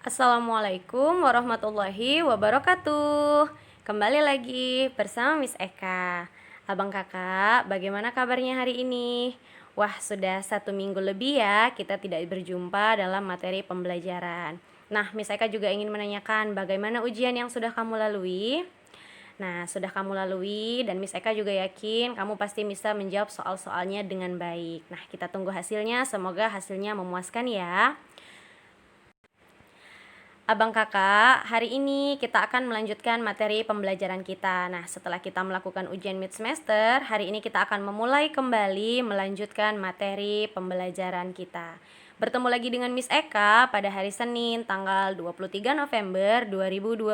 Assalamualaikum warahmatullahi wabarakatuh. Kembali lagi bersama Miss Eka. Abang kakak, bagaimana kabarnya hari ini? Wah, sudah 1 minggu lebih ya kita tidak berjumpa dalam materi pembelajaran. Nah, Miss Eka juga ingin menanyakan bagaimana ujian yang sudah kamu lalui? Nah, sudah kamu lalui dan Miss Eka juga yakin kamu pasti bisa menjawab soal-soalnya dengan baik. Nah, kita tunggu hasilnya, semoga hasilnya memuaskan ya. Abang kakak, hari ini kita akan melanjutkan materi pembelajaran kita. Nah, setelah kita melakukan ujian mid semester, hari ini kita akan memulai kembali melanjutkan materi pembelajaran kita. Bertemu lagi dengan Miss Eka pada hari Senin tanggal 23 November 2020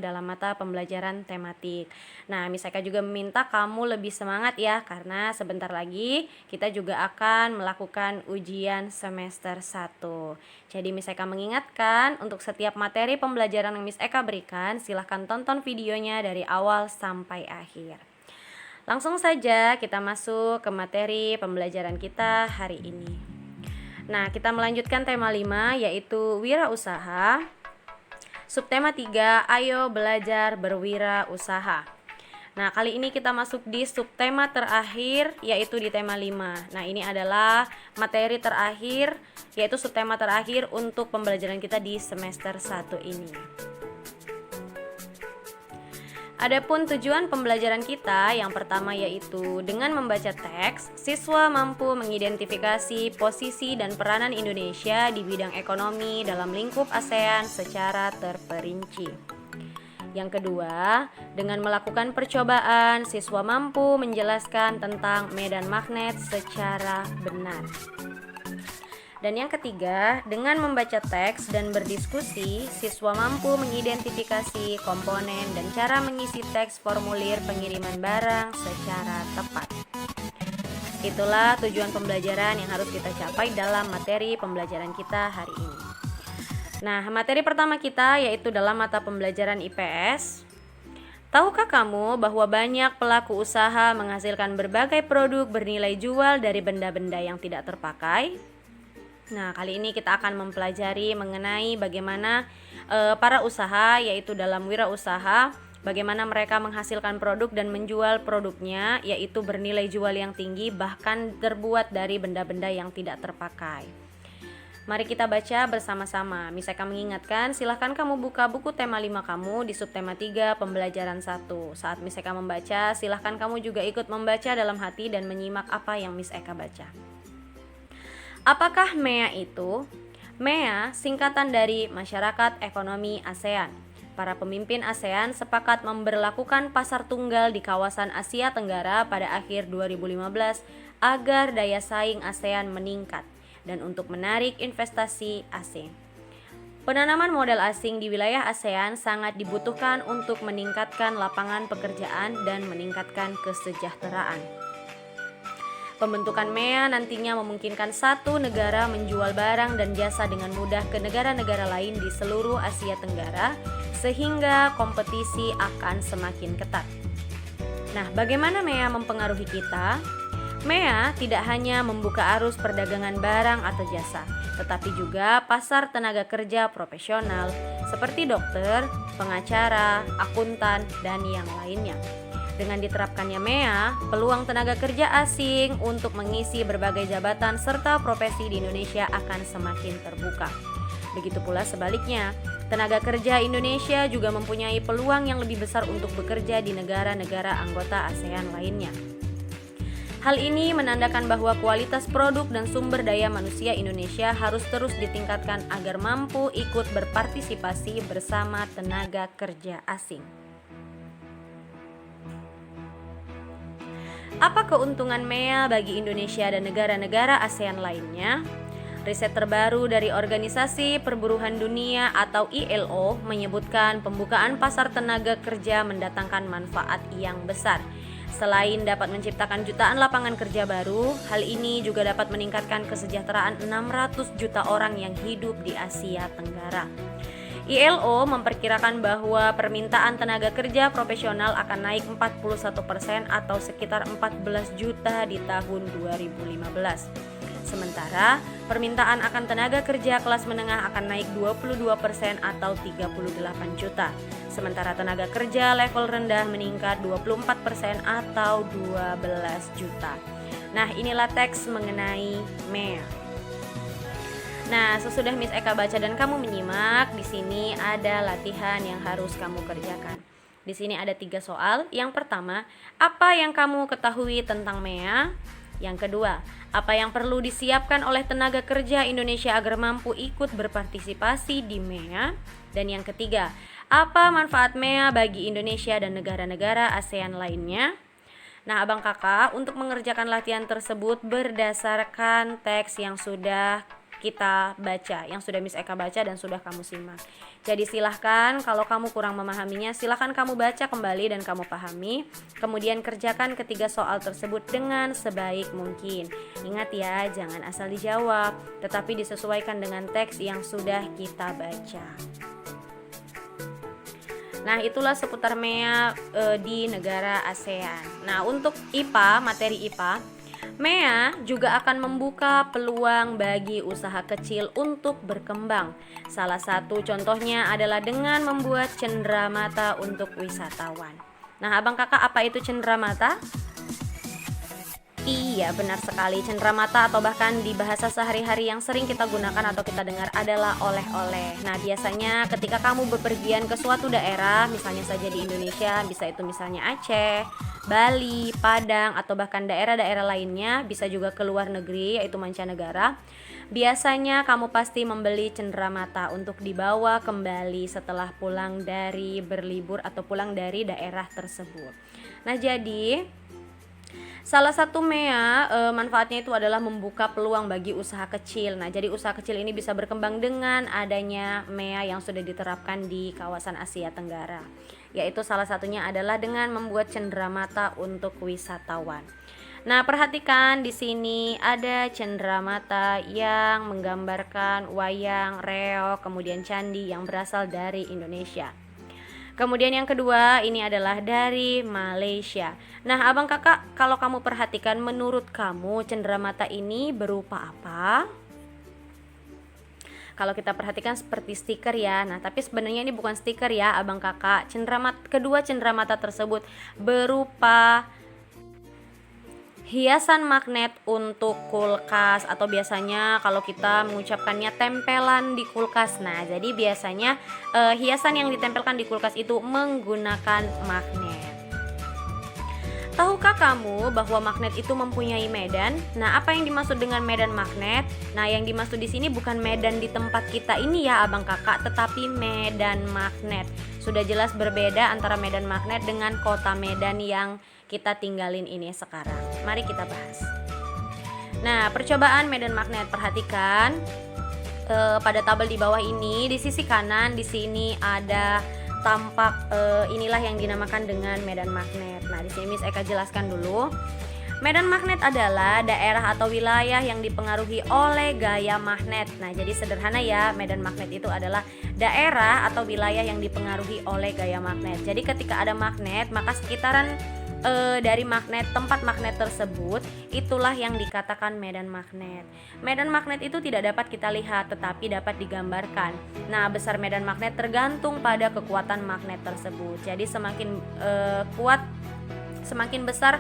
dalam mata pembelajaran tematik. Nah, Miss Eka juga meminta kamu lebih semangat ya, karena sebentar lagi kita juga akan melakukan ujian semester 1. Jadi Miss Eka mengingatkan untuk setiap materi pembelajaran yang Miss Eka berikan, silahkan tonton videonya dari awal sampai akhir. Langsung saja kita masuk ke materi pembelajaran kita hari ini. Nah, kita melanjutkan tema 5 yaitu wirausaha. Subtema 3, ayo belajar berwirausaha. Nah, kali ini kita masuk di subtema terakhir yaitu di tema 5. Nah, ini adalah materi terakhir yaitu subtema terakhir untuk pembelajaran kita di semester 1 ini. Adapun tujuan pembelajaran kita yang pertama yaitu dengan membaca teks, siswa mampu mengidentifikasi posisi dan peranan Indonesia di bidang ekonomi dalam lingkup ASEAN secara terperinci. Yang kedua, dengan melakukan percobaan, siswa mampu menjelaskan tentang medan magnet secara benar. Dan yang ketiga, dengan membaca teks dan berdiskusi, siswa mampu mengidentifikasi komponen dan cara mengisi teks formulir pengiriman barang secara tepat. Itulah tujuan pembelajaran yang harus kita capai dalam materi pembelajaran kita hari ini. Nah, materi pertama kita yaitu dalam mata pembelajaran IPS. Tahukah kamu bahwa banyak pelaku usaha menghasilkan berbagai produk bernilai jual dari benda-benda yang tidak terpakai? Nah, kali ini kita akan mempelajari mengenai bagaimana para usaha, yaitu dalam wirausaha, bagaimana mereka menghasilkan produk dan menjual produknya, yaitu bernilai jual yang tinggi, bahkan terbuat dari benda-benda yang tidak terpakai. Mari kita baca bersama-sama. Miss Eka mengingatkan, silahkan kamu buka buku tema 5 kamu di subtema 3 pembelajaran 1. Saat Miss Eka membaca, silahkan kamu juga ikut membaca dalam hati dan menyimak apa yang Miss Eka baca. Apakah MEA itu? MEA singkatan dari Masyarakat Ekonomi ASEAN. Para pemimpin ASEAN sepakat memberlakukan pasar tunggal di kawasan Asia Tenggara pada akhir 2015 agar daya saing ASEAN meningkat dan untuk menarik investasi asing. Penanaman modal asing di wilayah ASEAN sangat dibutuhkan untuk meningkatkan lapangan pekerjaan dan meningkatkan kesejahteraan. Pembentukan MEA nantinya memungkinkan satu negara menjual barang dan jasa dengan mudah ke negara-negara lain di seluruh Asia Tenggara, sehingga kompetisi akan semakin ketat. Nah, bagaimana MEA mempengaruhi kita? MEA tidak hanya membuka arus perdagangan barang atau jasa, tetapi juga pasar tenaga kerja profesional seperti dokter, pengacara, akuntan, dan yang lainnya. Dengan diterapkannya MEA, peluang tenaga kerja asing untuk mengisi berbagai jabatan serta profesi di Indonesia akan semakin terbuka. Begitu pula sebaliknya, tenaga kerja Indonesia juga mempunyai peluang yang lebih besar untuk bekerja di negara-negara anggota ASEAN lainnya. Hal ini menandakan bahwa kualitas produk dan sumber daya manusia Indonesia harus terus ditingkatkan agar mampu ikut berpartisipasi bersama tenaga kerja asing. Apa keuntungan MEA bagi Indonesia dan negara-negara ASEAN lainnya? Riset terbaru dari Organisasi Perburuhan Dunia atau ILO menyebutkan pembukaan pasar tenaga kerja mendatangkan manfaat yang besar. Selain dapat menciptakan jutaan lapangan kerja baru, hal ini juga dapat meningkatkan kesejahteraan 600 juta orang yang hidup di Asia Tenggara. ILO memperkirakan bahwa permintaan tenaga kerja profesional akan naik 41% atau sekitar 14 juta di tahun 2015. Sementara permintaan akan tenaga kerja kelas menengah akan naik 22% atau 38 juta. Sementara tenaga kerja level rendah meningkat 24% atau 12 juta. Nah, inilah teks mengenai MEA. Nah, sesudah Miss Eka baca dan kamu menyimak, di sini ada latihan yang harus kamu kerjakan. Di sini ada 3 soal. Yang pertama, apa yang kamu ketahui tentang MEA? Yang kedua, apa yang perlu disiapkan oleh tenaga kerja Indonesia agar mampu ikut berpartisipasi di MEA? Dan yang ketiga, apa manfaat MEA bagi Indonesia dan negara-negara ASEAN lainnya? Nah, abang kakak untuk mengerjakan latihan tersebut berdasarkan teks yang sudah kita baca, yang sudah Miss Eka baca dan sudah kamu simak. Jadi silahkan kalau kamu kurang memahaminya, silahkan kamu baca kembali dan kamu pahami. Kemudian kerjakan ketiga soal tersebut dengan sebaik mungkin. Ingat ya, jangan asal dijawab, tetapi disesuaikan dengan teks yang sudah kita baca. Nah, itulah seputar MEA di negara ASEAN. Nah, untuk IPA, materi IPA, MEA juga akan membuka peluang bagi usaha kecil untuk berkembang. Salah satu contohnya adalah dengan membuat cenderamata untuk wisatawan. Nah, abang kakak, apa itu cenderamata? Iya, benar sekali. Cenderamata atau bahkan di bahasa sehari-hari yang sering kita gunakan atau kita dengar adalah oleh-oleh. Nah, biasanya ketika kamu bepergian ke suatu daerah, misalnya saja di Indonesia, bisa itu misalnya Aceh, Bali, Padang, atau bahkan daerah-daerah lainnya, bisa juga ke luar negeri yaitu mancanegara. Biasanya kamu pasti membeli cenderamata untuk dibawa kembali setelah pulang dari berlibur atau pulang dari daerah tersebut. Nah, jadi salah satu MEA manfaatnya itu adalah membuka peluang bagi usaha kecil. Nah, jadi usaha kecil ini bisa berkembang dengan adanya MEA yang sudah diterapkan di kawasan Asia Tenggara. Yaitu salah satunya adalah dengan membuat cenderamata untuk wisatawan. Nah, perhatikan di sini ada cenderamata yang menggambarkan wayang, reog, kemudian candi yang berasal dari Indonesia. Kemudian yang kedua ini adalah dari Malaysia. Nah, abang kakak, kalau kamu perhatikan, menurut kamu cenderamata ini berupa apa? Kalau kita perhatikan seperti stiker ya. Nah, tapi sebenarnya ini bukan stiker ya, abang kakak. Kedua cenderamata tersebut berupa hiasan magnet untuk kulkas, atau biasanya kalau kita mengucapkannya tempelan di kulkas. Nah, jadi biasanya hiasan yang ditempelkan di kulkas itu menggunakan magnet. Tahukah kamu bahwa magnet itu mempunyai medan? Nah, apa yang dimaksud dengan medan magnet? Nah, yang dimaksud di sini bukan medan di tempat kita ini ya, abang kakak, tetapi medan magnet. Sudah jelas berbeda antara medan magnet dengan kota Medan yang kita tinggalin ini sekarang. Mari kita bahas. Nah, percobaan medan magnet, perhatikan pada tabel di bawah ini, di sisi kanan di sini ada tampak inilah yang dinamakan dengan medan magnet. Nah, di sini Miss Eka jelaskan dulu. Medan magnet adalah daerah atau wilayah yang dipengaruhi oleh gaya magnet. Nah, jadi sederhana ya, medan magnet itu adalah daerah atau wilayah yang dipengaruhi oleh gaya magnet. Jadi ketika ada magnet, maka sekitaran dari magnet, tempat magnet tersebut, itulah yang dikatakan medan magnet. Medan magnet itu tidak dapat kita lihat, tetapi dapat digambarkan. Nah, besar medan magnet tergantung pada kekuatan magnet tersebut. Jadi semakin kuat, semakin besar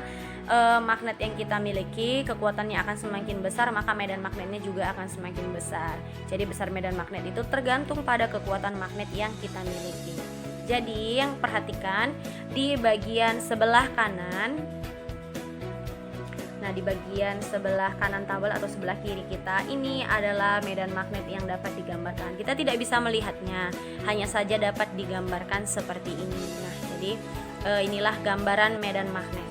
magnet yang kita miliki, kekuatannya akan semakin besar, maka medan magnetnya juga akan semakin besar. Jadi besar medan magnet itu tergantung pada kekuatan magnet yang kita miliki. Jadi yang perhatikan di bagian sebelah kanan. Nah, di bagian sebelah kanan tabel atau sebelah kiri kita, ini adalah medan magnet yang dapat digambarkan. Kita tidak bisa melihatnya, hanya saja dapat digambarkan seperti ini. Nah, jadi inilah gambaran medan magnet.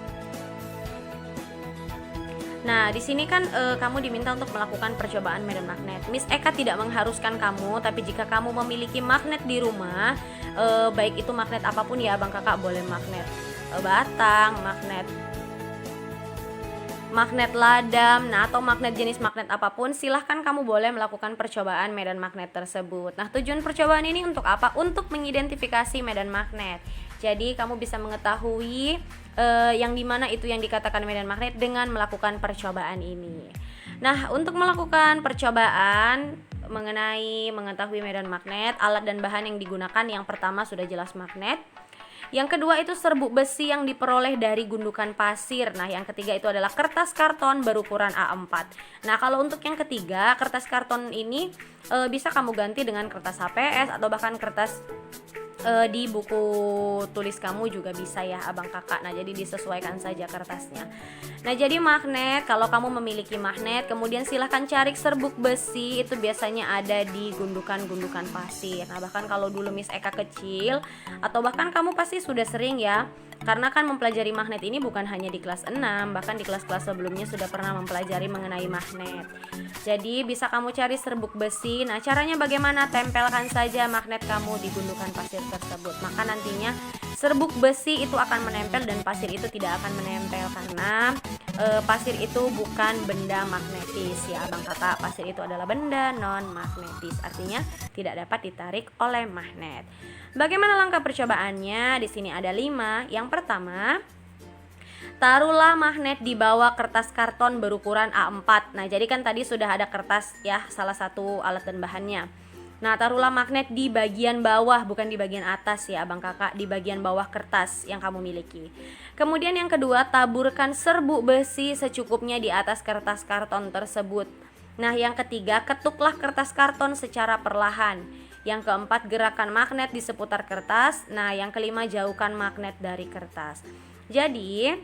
Nah, di sini kan kamu diminta untuk melakukan percobaan medan magnet. Miss Eka tidak mengharuskan kamu, tapi jika kamu memiliki magnet di rumah, baik itu magnet apapun ya, abang kakak, boleh magnet batang, magnet ladam, nah atau magnet jenis magnet apapun, silahkan kamu boleh melakukan percobaan medan magnet tersebut. Nah, tujuan percobaan ini untuk apa? Untuk mengidentifikasi medan magnet. Jadi kamu bisa mengetahui yang dimana itu yang dikatakan medan magnet dengan melakukan percobaan ini. Nah, untuk melakukan percobaan mengenai mengetahui medan magnet, alat dan bahan yang digunakan yang pertama sudah jelas magnet. Yang kedua itu serbuk besi yang diperoleh dari gundukan pasir. Nah, yang ketiga itu adalah kertas karton berukuran A4. Nah, kalau untuk yang ketiga, kertas karton ini bisa kamu ganti dengan kertas HPS atau bahkan kertas di buku tulis kamu juga bisa ya abang kakak. Nah, jadi disesuaikan saja kertasnya. Nah, jadi magnet, kalau kamu memiliki magnet, kemudian silahkan cari serbuk besi, itu biasanya ada di gundukan-gundukan pasir. Nah, bahkan kalau dulu Miss Eka kecil, atau bahkan kamu pasti sudah sering ya, karena kan mempelajari magnet ini bukan hanya di kelas 6, bahkan di kelas-kelas sebelumnya sudah pernah mempelajari mengenai magnet. Jadi bisa kamu cari serbuk besi. Nah, caranya bagaimana? Tempelkan saja magnet kamu di gundukan pasir tersebut. Maka nantinya serbuk besi itu akan menempel dan pasir itu tidak akan menempel, karena pasir itu bukan benda magnetis ya abang kakak. Pasir itu adalah benda non magnetis, artinya tidak dapat ditarik oleh magnet. Bagaimana langkah percobaannya? Di sini ada 5. Yang pertama, taruhlah magnet di bawah kertas karton berukuran A4. Nah, jadi kan tadi sudah ada kertas ya, salah satu alat dan bahannya. Nah, taruhlah magnet di bagian bawah, bukan di bagian atas ya abang kakak, di bagian bawah kertas yang kamu miliki. Kemudian yang kedua, taburkan serbuk besi secukupnya di atas kertas karton tersebut. Nah, yang ketiga, ketuklah kertas karton secara perlahan. Yang keempat, gerakan magnet di seputar kertas. Nah, yang kelima, jauhkan magnet dari kertas. Jadi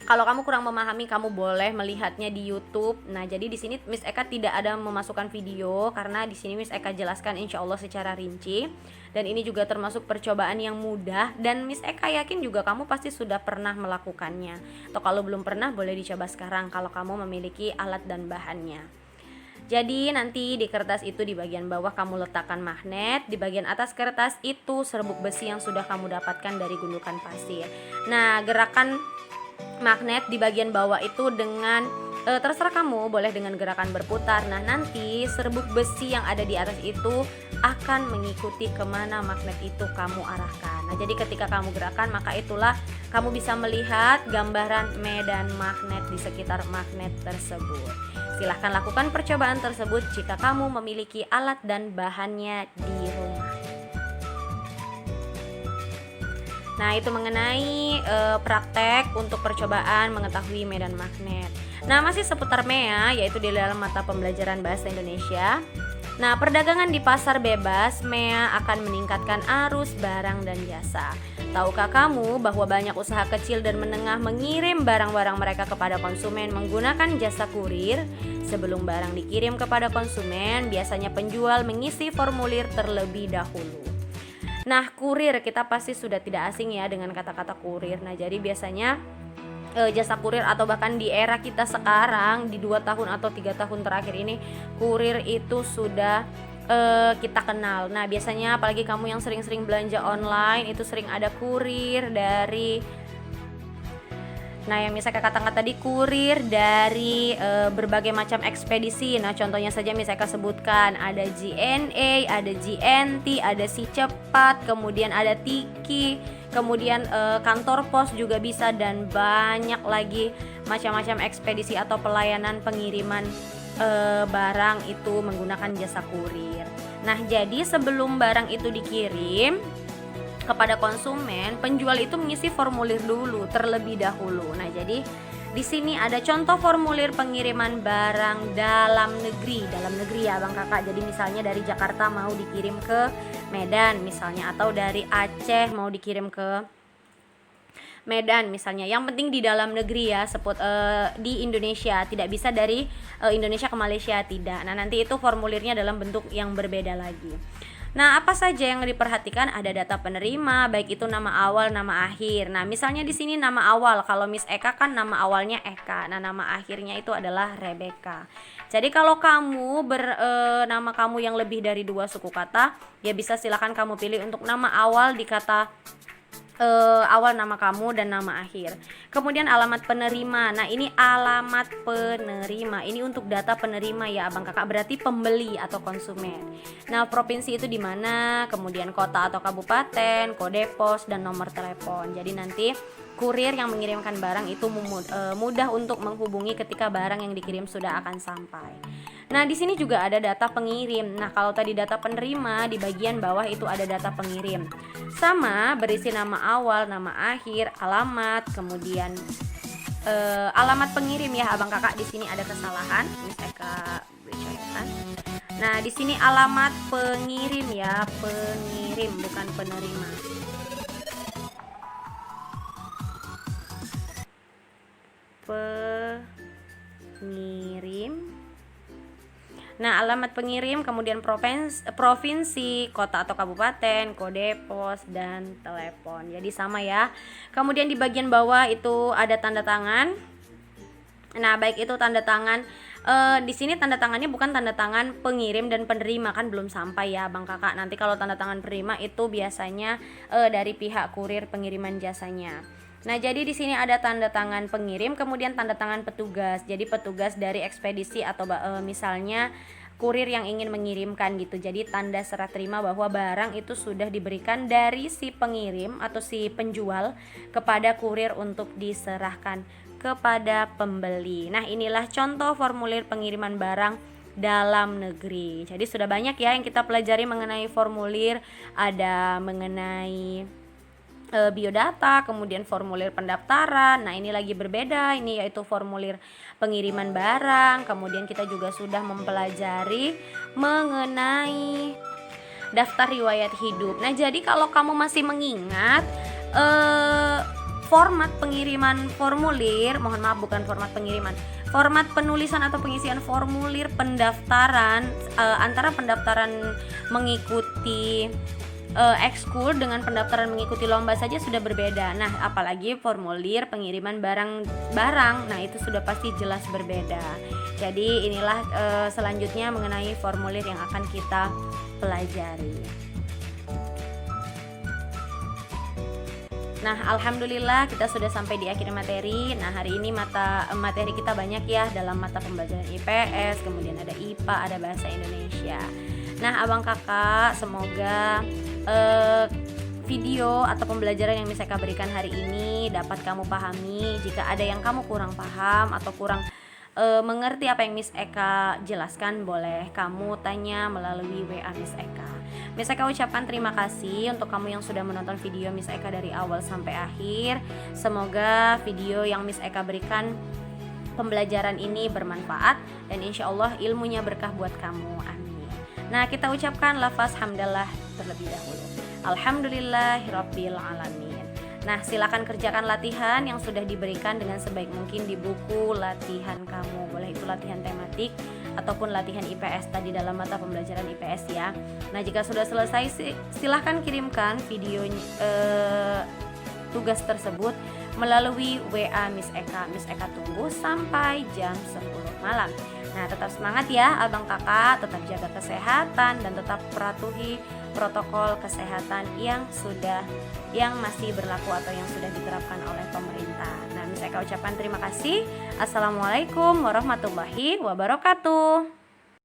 kalau kamu kurang memahami, kamu boleh melihatnya di YouTube. Nah, jadi di sini Miss Eka tidak ada memasukkan video, karena di sini Miss Eka jelaskan insya Allah secara rinci. Dan ini juga termasuk percobaan yang mudah, dan Miss Eka yakin juga kamu pasti sudah pernah melakukannya. Atau kalau belum pernah, boleh dicoba sekarang kalau kamu memiliki alat dan bahannya. Jadi nanti di kertas itu di bagian bawah kamu letakkan magnet, di bagian atas kertas itu serbuk besi yang sudah kamu dapatkan dari gundukan pasir. Nah, gerakan magnet di bagian bawah itu dengan terserah kamu, boleh dengan gerakan berputar. Nah, nanti serbuk besi yang ada di atas itu akan mengikuti kemana magnet itu kamu arahkan. Nah, jadi ketika kamu gerakan, maka itulah kamu bisa melihat gambaran medan magnet di sekitar magnet tersebut. Silahkan lakukan percobaan tersebut jika kamu memiliki alat dan bahannya di rumah. Nah, itu mengenai praktek untuk percobaan mengetahui medan magnet. Nah, masih seputar MEA, yaitu di dalam mata pembelajaran Bahasa Indonesia. Nah, perdagangan di pasar bebas, MEA akan meningkatkan arus barang dan jasa. Tahukah kamu bahwa banyak usaha kecil dan menengah mengirim barang-barang mereka kepada konsumen menggunakan jasa kurir? Sebelum barang dikirim kepada konsumen, biasanya penjual mengisi formulir terlebih dahulu. Nah, kurir, kita pasti sudah tidak asing ya dengan kata-kata kurir. Nah, jadi biasanya jasa kurir, atau bahkan di era kita sekarang di 2 tahun atau 3 tahun terakhir ini, kurir itu sudah kita kenal. Nah, biasanya apalagi kamu yang sering-sering belanja online, itu sering ada kurir dari, nah yang misalnya katakan tadi, kurir dari berbagai macam ekspedisi. Nah, contohnya saja misalnya sebutkan ada JNE, ada JNT, ada Si Cepat, kemudian ada Tiki, kemudian kantor pos juga bisa, dan banyak lagi macam-macam ekspedisi atau pelayanan pengiriman barang itu menggunakan jasa kurir. Nah, jadi sebelum barang itu dikirim kepada konsumen, penjual itu mengisi formulir dulu terlebih dahulu. Nah, jadi di sini ada contoh formulir pengiriman barang dalam negeri ya Bang Kakak. Jadi misalnya dari Jakarta mau dikirim ke Medan misalnya, atau dari Aceh mau dikirim ke Medan misalnya. Yang penting di dalam negeri ya, di Indonesia, tidak bisa dari Indonesia ke Malaysia, tidak. Nah, nanti itu formulirnya dalam bentuk yang berbeda lagi. Nah, apa saja yang diperhatikan? Ada data penerima, baik itu nama awal, nama akhir. Nah, misalnya di sini nama awal, kalau Miss Eka kan nama awalnya Eka. Nah, nama akhirnya itu adalah Rebecca. Jadi kalau kamu nama kamu yang lebih dari 2 suku kata, ya bisa silakan kamu pilih untuk nama awal di kata awal nama kamu dan nama akhir. Kemudian alamat penerima. Nah, ini alamat penerima. Ini untuk data penerima ya Abang Kakak, berarti pembeli atau konsumen. Nah, provinsi itu di mana, kemudian kota atau kabupaten, kode pos, dan nomor telepon. Jadi nanti kurir yang mengirimkan barang itu mudah untuk menghubungi ketika barang yang dikirim sudah akan sampai. Nah, di sini juga ada data pengirim. Nah, kalau tadi data penerima, di bagian bawah itu ada data pengirim. Sama, berisi nama awal, nama akhir, alamat, kemudian alamat pengirim ya, abang kakak di sini ada kesalahan, Miss Eka bocorkan. Nah, di sini alamat pengirim ya, pengirim bukan penerima. Pengirim. Nah, alamat pengirim, kemudian provinsi, kota atau kabupaten, kode pos, dan telepon. Jadi sama ya. Kemudian di bagian bawah itu ada tanda tangan. Nah, baik itu tanda tangan. Di sini tanda tangannya bukan tanda tangan pengirim dan penerima, kan belum sampai ya bang kakak. Nanti kalau tanda tangan penerima itu biasanya dari pihak kurir pengiriman jasanya. Nah, jadi di sini ada tanda tangan pengirim, kemudian tanda tangan petugas. Jadi petugas dari ekspedisi atau misalnya kurir yang ingin mengirimkan gitu. Jadi tanda serah terima bahwa barang itu sudah diberikan dari si pengirim atau si penjual kepada kurir untuk diserahkan kepada pembeli. Nah, inilah contoh formulir pengiriman barang dalam negeri. Jadi sudah banyak ya yang kita pelajari mengenai formulir, ada mengenai biodata, kemudian formulir pendaftaran. Nah, ini lagi berbeda, ini yaitu formulir pengiriman barang. Kemudian kita juga sudah mempelajari mengenai daftar riwayat hidup. Nah, jadi kalau kamu masih mengingat format pengiriman formulir, mohon maaf bukan format pengiriman, format penulisan atau pengisian formulir pendaftaran antara pendaftaran mengikuti ekskul dengan pendaftaran mengikuti lomba saja sudah berbeda. Nah, apalagi formulir pengiriman barang, nah itu sudah pasti jelas berbeda. Jadi inilah selanjutnya mengenai formulir yang akan kita pelajari. Nah, alhamdulillah kita sudah sampai di akhir materi. Nah, hari ini materi kita banyak ya dalam mata pembelajaran IPS, kemudian ada IPA, ada bahasa Indonesia. Nah, abang kakak semoga video atau pembelajaran yang Miss Eka berikan hari ini dapat kamu pahami. Jika ada yang kamu kurang paham atau kurang mengerti apa yang Miss Eka jelaskan, boleh kamu tanya melalui WA Miss Eka. Miss Eka ucapkan terima kasih untuk kamu yang sudah menonton video Miss Eka dari awal sampai akhir. Semoga video yang Miss Eka berikan pembelajaran ini bermanfaat dan insya Allah ilmunya berkah buat kamu. Amin. Nah, kita ucapkan lafaz hamdalah terlebih dahulu. Alhamdulillahirabbil alamin. Nah, silakan kerjakan latihan yang sudah diberikan dengan sebaik mungkin di buku latihan kamu. Boleh itu latihan tematik ataupun latihan IPS tadi dalam mata pembelajaran IPS ya. Nah, jika sudah selesai silahkan kirimkan video tugas tersebut melalui WA Miss Eka. Miss Eka tunggu sampai jam 10 malam. Nah, tetap semangat ya abang kakak, tetap jaga kesehatan dan tetap patuhi protokol kesehatan yang masih berlaku atau yang sudah diterapkan oleh pemerintah. Nah, Miss Eka ucapkan terima kasih. Assalamualaikum warahmatullahi wabarakatuh.